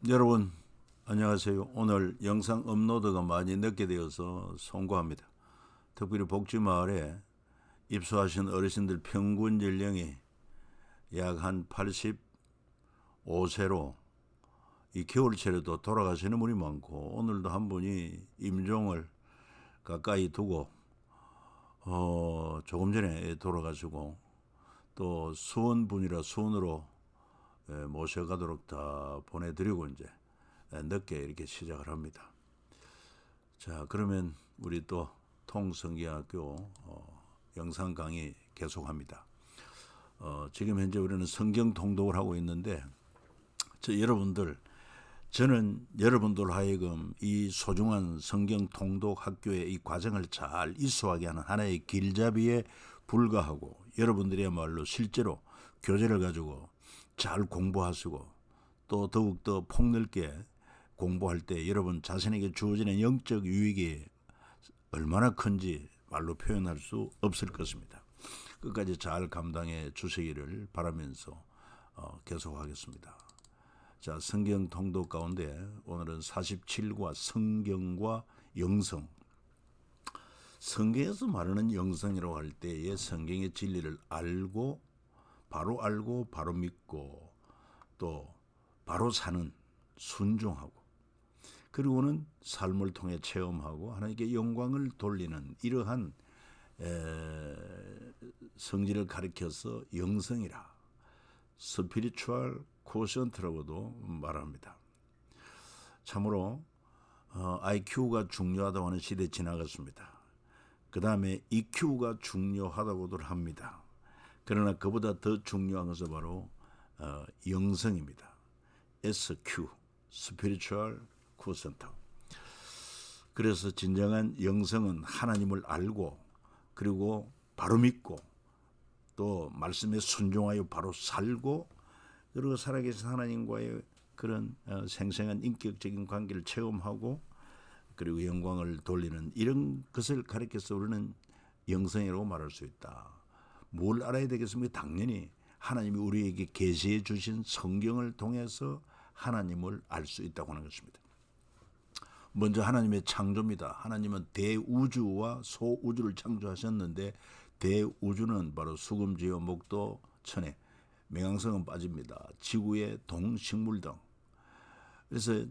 여러분 안녕하세요. 오늘 영상 업로드가 많이 늦게 되어서 송구합니다. 특별히 복지마을에 입소하신 어르신들 평균 연령이 약 한 85세로 이 겨울철에도 돌아가시는 분이 많고, 오늘도 한 분이 임종을 가까이 두고 조금 전에 돌아가시고, 또 수원분이라 수원으로 모셔가도록 다 보내드리고 이제 늦게 이렇게 시작을 합니다. 자, 그러면 우리 또 통성기학교 영상 강의 계속합니다. 지금 현재 우리는 성경 통독을 하고 있는데, 저는 여러분들 하여금 이 소중한 성경 통독 학교의 이 과정을 잘 이수하게 하는 하나의 길잡이에 불과하고, 여러분들이야말로 실제로 교재를 가지고 잘 공부하시고 또 더욱더 폭넓게 공부할 때 여러분 자신에게 주어지는 영적 유익이 얼마나 큰지 말로 표현할 수 없을 것입니다. 끝까지 잘 감당해 주시기를 바라면서 계속하겠습니다. 자, 성경 통독 가운데 오늘은 47과 성경과 영성. 성경에서 말하는 영성이라고 할 때에 성경의 진리를 알고 바로 믿고 또 바로 사는, 순종하고, 그리고는 삶을 통해 체험하고 하나님께 영광을 돌리는 이러한 성질을 가리켜서 영성이라, 스피리추얼 코션트라고도 말합니다. 참으로 IQ가 중요하다고 하는 시대 지나갔습니다. 그 다음에 EQ가 중요하다고도 합니다. 그러나 그보다 더 중요한 것은 바로 영성입니다. SQ, Spiritual Quotient. 그래서 진정한 영성은 하나님을 알고, 그리고 바로 믿고, 또 말씀에 순종하여 바로 살고, 그리고 살아계신 하나님과의 그런 생생한 인격적인 관계를 체험하고, 그리고 영광을 돌리는 이런 것을 가리켜서 우리는 영성이라고 말할 수 있다. 뭘 알아야 되겠습니까? 당연히 하나님이 우리에게 계시해 주신 성경을 통해서 하나님을 알 수 있다고 하는 것입니다. 먼저 하나님의 창조입니다. 하나님은 대우주와 소우주를 창조하셨는데, 대우주는 바로 수금지와 목도, 천해,冥왕성은 빠집니다. 지구의 동식물 등. 그래서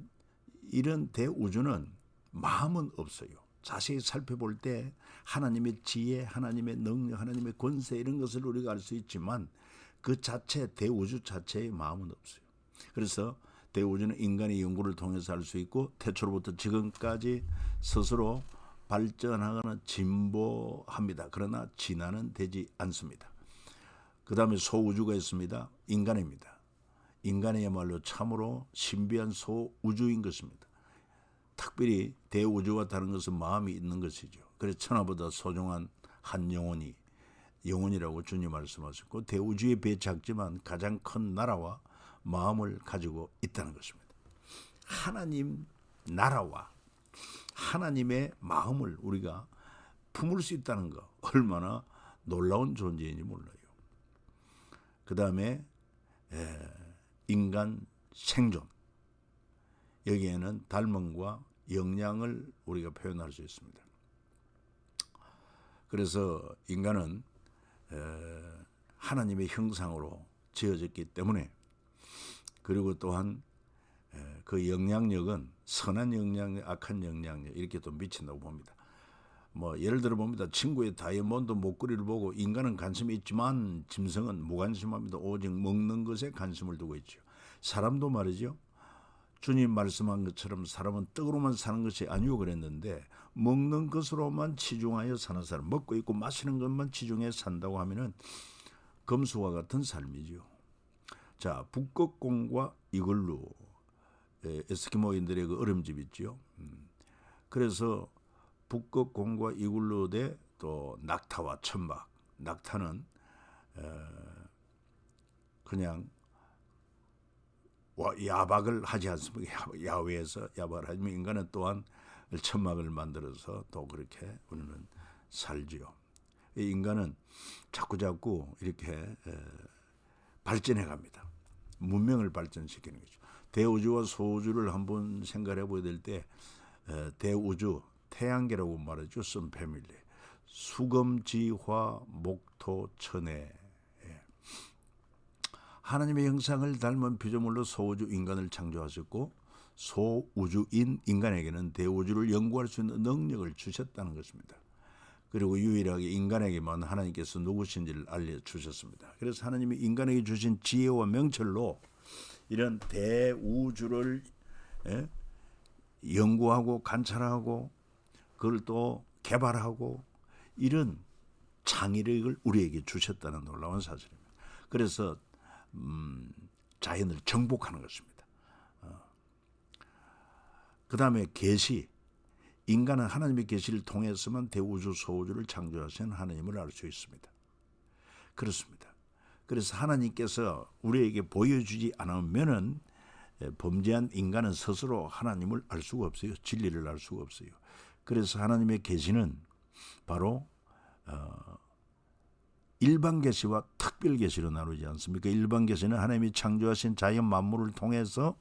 이런 대우주는 마음은 없어요. 자세히 살펴볼 때 하나님의 지혜, 하나님의 능력, 하나님의 권세, 이런 것을 우리가 알 수 있지만 그 자체, 대우주 자체의 마음은 없어요. 그래서 대우주는 인간의 연구를 통해서 알 수 있고, 태초로부터 지금까지 스스로 발전하거나 진보합니다. 그러나 진화는 되지 않습니다. 그 다음에 소우주가 있습니다. 인간입니다. 인간이야말로 참으로 신비한 소우주인 것입니다. 특별히 대우주와 다른 것은 마음이 있는 것이죠. 그래서 천하보다 소중한 한 영혼이라고 주님 말씀하셨고, 대우주에 비해 작지만 가장 큰 나라와 마음을 가지고 있다는 것입니다. 하나님 나라와 하나님의 마음을 우리가 품을 수 있다는 것, 얼마나 놀라운 존재인지 몰라요. 그 다음에 인간 생존, 여기에는 닮음과 영향을 우리가 표현할 수 있습니다. 그래서 인간은 하나님의 형상으로 지어졌기 때문에, 그리고 또한 그 영향력은 선한 영향력, 악한 영향력 이렇게 또 미친다고 봅니다. 뭐 예를 들어 봅니다. 친구의 다이아몬드 목걸이를 보고 인간은 관심이 있지만 짐승은 무관심합니다. 오직 먹는 것에 관심을 두고 있죠. 사람도 말이죠. 주님 말씀한 것처럼 사람은 떡으로만 사는 것이 아니오 그랬는데, 먹는 것으로만 치중하여 사는 사람, 먹고 있고 마시는 것만 치중해 산다고 하면은 검수와 같은 삶이죠. 자, 북극곰과 이글루, 에스키모인들의 그 얼음집 있죠. 그래서 북극곰과 이글루 대 또 낙타와 천막. 낙타는 그냥 야박을 하지 않습니까? 야외에서 야박을 하지만 인간은 또한 천막을 만들어서 또 그렇게 우리는 살지요. 인간은 자꾸 이렇게 발전해 갑니다. 문명을 발전시키는 거죠. 대우주와 소우주를 한번 생각해 보게 될 때 대우주, 태양계라고 말하죠. 선 패밀리. 수금지화 목토 천해. 하나님의 형상을 닮은 피조물로 소우주 인간을 창조하셨고 소우주인 인간에게는 대우주를 연구할 수 있는 능력을 주셨다는 것입니다. 그리고 유일하게 인간에게만 하나님께서 누구신지를 알려주셨습니다. 그래서 하나님이 인간에게 주신 지혜와 명철로 이런 대우주를 연구하고 관찰하고 그걸 또 개발하고 이런 창의력을 우리에게 주셨다는 놀라운 사실입니다. 그래서 자연을 정복하는 것입니다. 그 다음에 계시. 인간은 하나님의 계시를 통해서만 대우주 소우주를 창조하신 하나님을 알 수 있습니다. 그렇습니다. 그래서 하나님께서 우리에게 보여주지 않으면은 범죄한 인간은 스스로 하나님을 알 수가 없어요. 진리를 알 수가 없어요. 그래서 하나님의 계시는 바로 일반 계시와 특별 계시로 나누지 않습니까? 일반 계시는 하나님이 창조하신 자연 만물을 통해서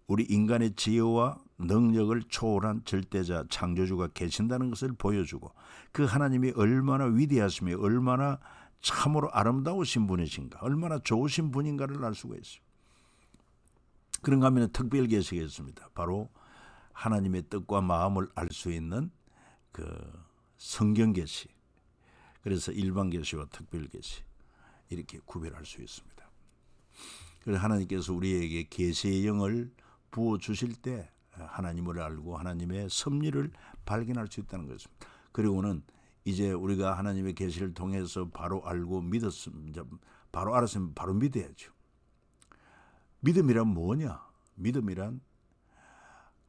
우리 인간의 지혜와 능력을 초월한 절대자 창조주가 계신다는 것을 보여주고 그 하나님이 얼마나 위대하시며 얼마나 참으로 아름다우신 분이신가, 얼마나 좋으신 분인가를 알 수가 있어요. 그런가 하면 특별 계시가 있습니다. 바로 하나님의 뜻과 마음을 알 수 있는 그 성경 계시. 그래서 일반 계시와 특별 계시 이렇게 구별할 수 있습니다. 그래서 하나님께서 우리에게 계시의 영을 부어 주실 때 하나님을 알고 하나님의 섭리를 발견할 수 있다는 것입니다. 그리고는 이제 우리가 하나님의 계시를 통해서 바로 알고 바로 알았으면 바로 믿어야죠. 믿음이란 뭐냐? 믿음이란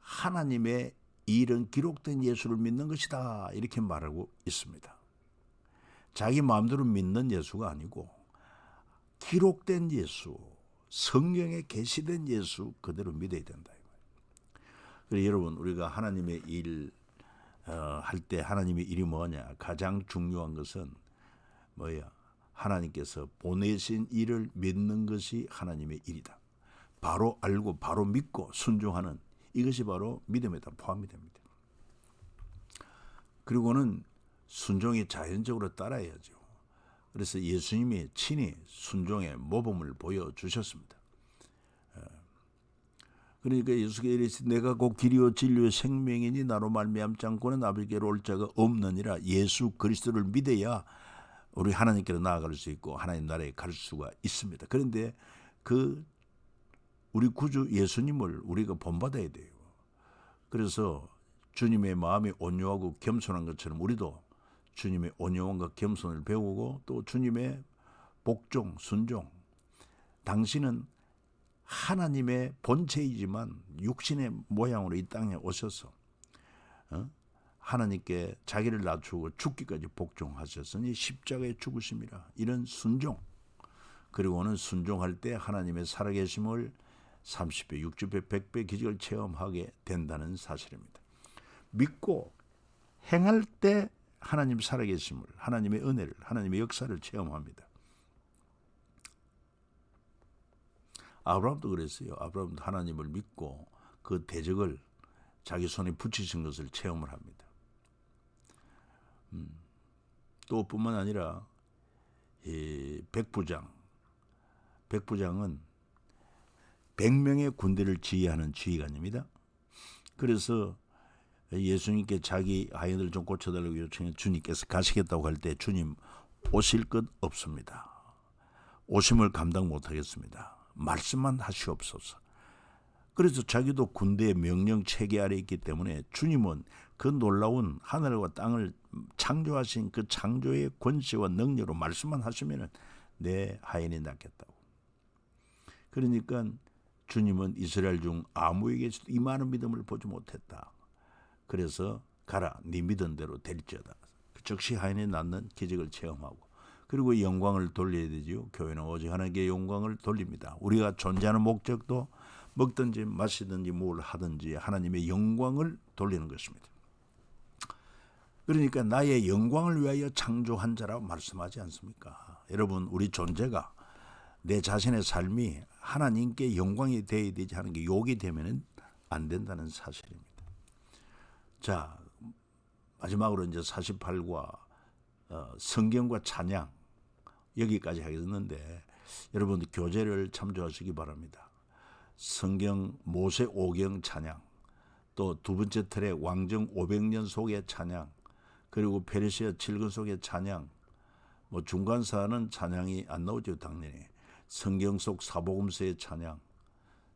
하나님의 일은 기록된 예수를 믿는 것이다 이렇게 말하고 있습니다. 자기 마음대로 믿는 예수가 아니고 기록된 예수, 성경에 계시된 예수 그대로 믿어야 된다. 그래서 여러분 우리가 하나님의 일 할 때 하나님의 일이 뭐냐? 가장 중요한 것은 뭐야? 하나님께서 보내신 일을 믿는 것이 하나님의 일이다. 바로 알고 바로 믿고 순종하는 이것이 바로 믿음에 다 포함이 됩니다. 그리고는 순종이 자연적으로 따라야죠. 그래서 예수님이 친히 순종의 모범을 보여주셨습니다. 그러니까 예수께서 이르시되 내가 곧 길이요 진리요 생명이니 나로 말미암지 않고는 아버지께로 올 자가 없느니라. 예수 그리스도를 믿어야 우리 하나님께로 나아갈 수 있고 하나님 나라에 갈 수가 있습니다. 그런데 그 우리 구주 예수님을 우리가 본받아야 돼요. 그래서 주님의 마음이 온유하고 겸손한 것처럼 우리도 주님의 온유함과 겸손을 배우고 또 주님의 복종, 순종. 당신은 하나님의 본체이지만 육신의 모양으로 이 땅에 오셔서 하나님께 자기를 낮추고 죽기까지 복종하셨으니 십자가에 죽으심이라. 이런 순종. 그리고는 순종할 때 하나님의 살아계심을 30배, 60배, 100배 기적을 체험하게 된다는 사실입니다. 믿고 행할 때 하나님 살아계심을, 하나님의 은혜를, 하나님의 역사를 체험합니다. 아브라함도 그랬어요. 아브라함도 하나님을 믿고 그 대적을 자기 손에 붙이신 것을 체험을 합니다. 또 뿐만 아니라 이 백부장은 100명의 군대를 지휘하는 지휘관입니다. 그래서 예수님께 자기 아이들 좀 고쳐달라고 요청해 주님께서 가시겠다고 할 때 주님 오실 것 없습니다. 오심을 감당 못하겠습니다. 말씀만 하시옵소서. 그래서 자기도 군대의 명령 체계 아래 있기 때문에 주님은 그 놀라운 하늘과 땅을 창조하신 그 창조의 권세와 능력으로 말씀만 하시면 내 하인이 낫겠다고. 그러니까 주님은 이스라엘 중 아무에게서도 이 많은 믿음을 보지 못했다. 그래서 가라 네 믿은 대로 될지어다. 즉시 하인이 낫는 기적을 체험하고 그리고 영광을 돌려야 되지요. 교회는 오직 하나님께 영광을 돌립니다. 우리가 존재하는 목적도 먹든지 마시든지 뭘 하든지 하나님의 영광을 돌리는 것입니다. 그러니까 나의 영광을 위하여 창조한 자라고 말씀하지 않습니까? 여러분 우리 존재가 내 자신의 삶이 하나님께 영광이 되어야 되지 하는 게 욕이 되면은 안 된다는 사실입니다. 자, 마지막으로 이제 48과 성경과 찬양 여기까지 하겠는데 여러분들 교재를 참조하시기 바랍니다. 성경 모세 오경 찬양, 또 두 번째 틀에 왕정 500년 속의 찬양, 그리고 페르시아 7권 속의 찬양, 뭐 중간사는 찬양이 안 나오죠 당연히. 성경 속 사복음서의 찬양,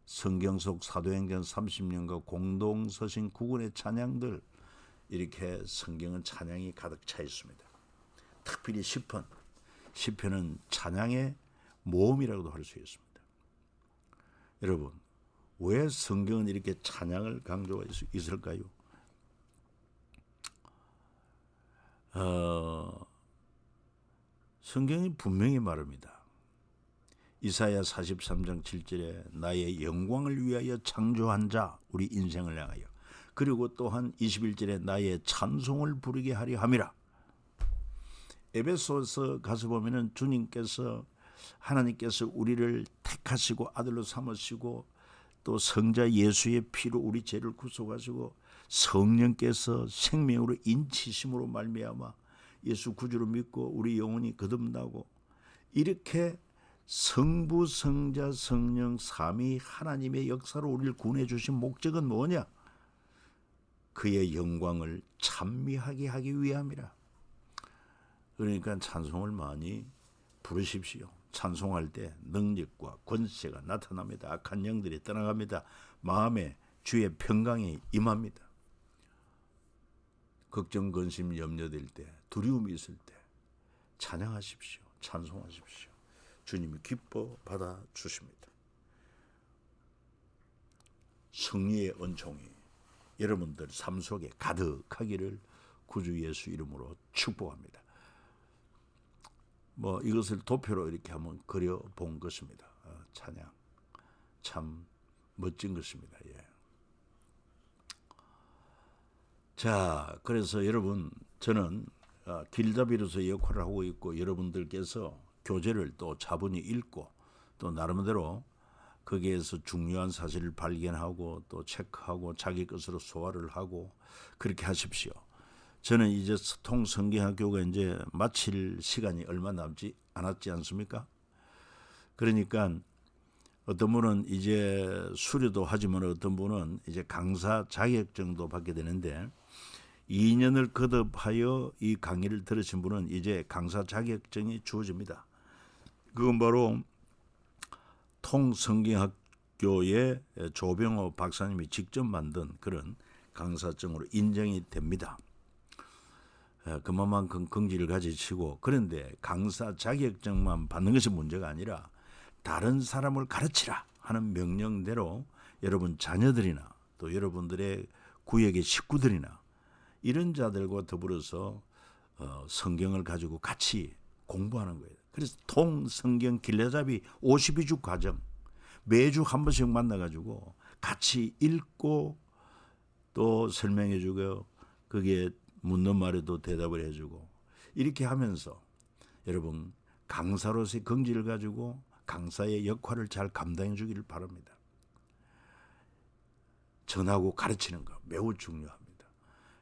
성경 속 사도행전 30년과 공동서신 9권의 찬양들, 이렇게 성경은 찬양이 가득 차 있습니다. 특별히 시편은 찬양의 모음이라고도 할 수 있습니다. 여러분, 왜 성경은 이렇게 찬양을 강조할 수 있을까요? 성경이 분명히 말합니다. 이사야 43장 7절에 나의 영광을 위하여 창조한 자, 우리 인생을 향하여, 그리고 또한 21절에 나의 찬송을 부르게 하려 함이라. 에베소서 가서 보면은 하나님께서 우리를 택하시고 아들로 삼으시고 또 성자 예수의 피로 우리 죄를 구속하시고 성령께서 생명으로 인치심으로 말미암아 예수 구주로 믿고 우리 영혼이 거듭나고, 이렇게 성부, 성자, 성령 삼위 하나님의 역사로 우리를 구원해 주신 목적은 뭐냐? 그의 영광을 찬미하게 하기 위함이라. 그러니까 찬송을 많이 부르십시오. 찬송할 때 능력과 권세가 나타납니다. 악한 영들이 떠나갑니다. 마음에 주의 평강이 임합니다. 걱정, 근심, 염려될 때, 두려움이 있을 때 찬양하십시오. 찬송하십시오. 주님이 기뻐 받아주십니다. 승리의 은총이 여러분들 삶 속에 가득하기를 구주 예수 이름으로 축복합니다. 뭐 이것을 도표로 이렇게 한번 그려본 것입니다. 찬양 참 멋진 것입니다. 예. 자, 그래서 여러분, 저는 길잡이로서 역할을 하고 있고, 여러분들께서 교재를 또 차분히 읽고 또 나름대로 거기에서 중요한 사실을 발견하고 또 체크하고 자기 것으로 소화를 하고 그렇게 하십시오. 저는 이제 통성경학교가 이제 마칠 시간이 얼마 남지 않았지 않습니까? 그러니까 어떤 분은 이제 수료도 하지만 어떤 분은 이제 강사 자격증도 받게 되는데, 2년을 거듭하여 이 강의를 들으신 분은 이제 강사 자격증이 주어집니다. 그건 바로 통성경학교의 조병호 박사님이 직접 만든 그런 강사증으로 인정이 됩니다. 그만큼 긍지를 가지시고, 그런데 강사 자격증만 받는 것이 문제가 아니라 다른 사람을 가르치라 하는 명령대로 여러분 자녀들이나 또 여러분들의 구역의 식구들이나 이런 자들과 더불어서 성경을 가지고 같이 공부하는 거예요. 그래서 통성경 길라잡이 52주 과정, 매주 한 번씩 만나가지고 같이 읽고 또 설명해주고 거기에 묻는 말에도 대답을 해주고, 이렇게 하면서 여러분 강사로서의 긍지를 가지고 강사의 역할을 잘 감당해 주기를 바랍니다. 전하고 가르치는 거 매우 중요합니다.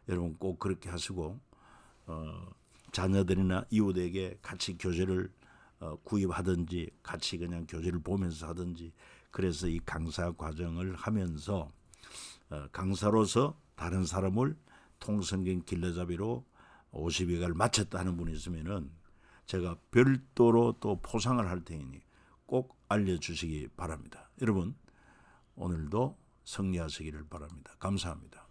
여러분 꼭 그렇게 하시고 자녀들이나 이웃에게 같이 교재를 구입하든지 같이 그냥 교재를 보면서 하든지, 그래서 이 강사 과정을 하면서 강사로서 다른 사람을 통성경 길라잡이로 50여가를 마쳤다 하는 분이 있으면은 제가 별도로 또 포상을 할 테니 꼭 알려주시기 바랍니다. 여러분 오늘도 승리하시기를 바랍니다. 감사합니다.